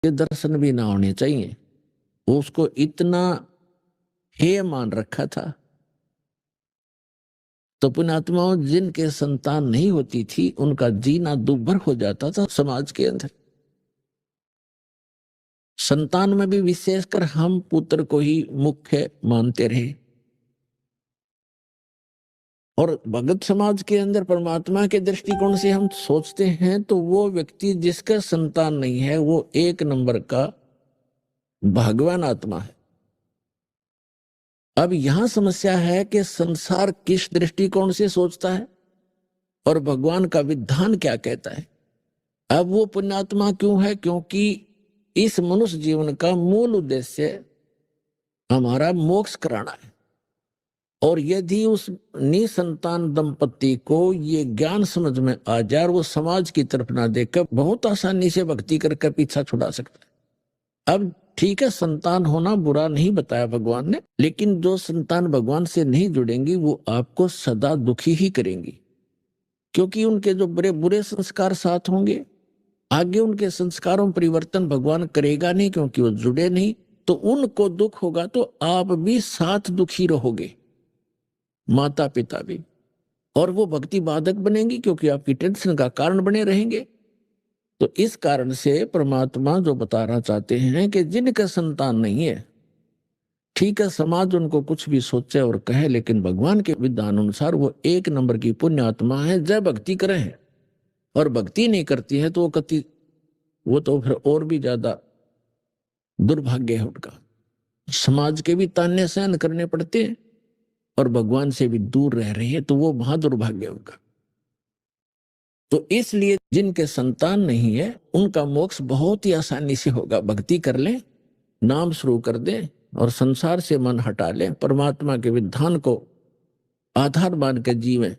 के दर्शन भी ना होने चाहिए। वो उसको इतना हेय मान रखा था। तो पुण्यात्माओं, जिनके संतान नहीं होती थी उनका जीना दुर्भर हो जाता था समाज के अंदर। संतान में भी विशेषकर हम पुत्र को ही मुख्य मानते रहे। और भगत समाज के अंदर परमात्मा के दृष्टिकोण से हम सोचते हैं तो वो व्यक्ति जिसका संतान नहीं है वो एक नंबर का भगवान आत्मा है। अब यहां समस्या है कि संसार किस दृष्टिकोण से सोचता है और भगवान का विधान क्या कहता है। अब वो पुण्यात्मा क्यों है? क्योंकि इस मनुष्य जीवन का मूल उद्देश्य हमारा मोक्ष कराना है। और यदि उस निसंतान दंपति को ये ज्ञान समझ में आ जाए और वो समाज की तरफ ना देखकर बहुत आसानी से भक्ति करके पीछा छुड़ा सकता है। अब ठीक है, संतान होना बुरा नहीं बताया भगवान ने, लेकिन जो संतान भगवान से नहीं जुड़ेंगी वो आपको सदा दुखी ही करेंगी, क्योंकि उनके जो बुरे बुरे संस्कार साथ होंगे। आगे उनके संस्कारों में परिवर्तन भगवान करेगा नहीं, क्योंकि वो जुड़े नहीं। तो उनको दुख होगा तो आप भी साथ दुखी रहोगे, माता पिता भी। और वो भक्ति बाधक बनेंगी, क्योंकि आपकी टेंशन का कारण बने रहेंगे। तो इस कारण से परमात्मा जो बताना चाहते हैं कि जिनका संतान नहीं है, ठीक है समाज उनको कुछ भी सोचे और कहे, लेकिन भगवान के विधान अनुसार वो एक नंबर की पुण्य आत्मा है। जय भक्ति करे हैं और भक्ति नहीं करती है तो वो तो फिर और भी ज्यादा दुर्भाग्य है उनका। समाज के भी ताने सहन करने पड़ते हैं और भगवान से भी दूर रह रही है, तो वो महादुर्भाग्य है उनका। तो इसलिए जिनके संतान नहीं है उनका मोक्ष बहुत ही आसानी से होगा। भक्ति कर लें, नाम शुरू कर दें और संसार से मन हटा लें, परमात्मा के विधान को आधार मान के जीवें,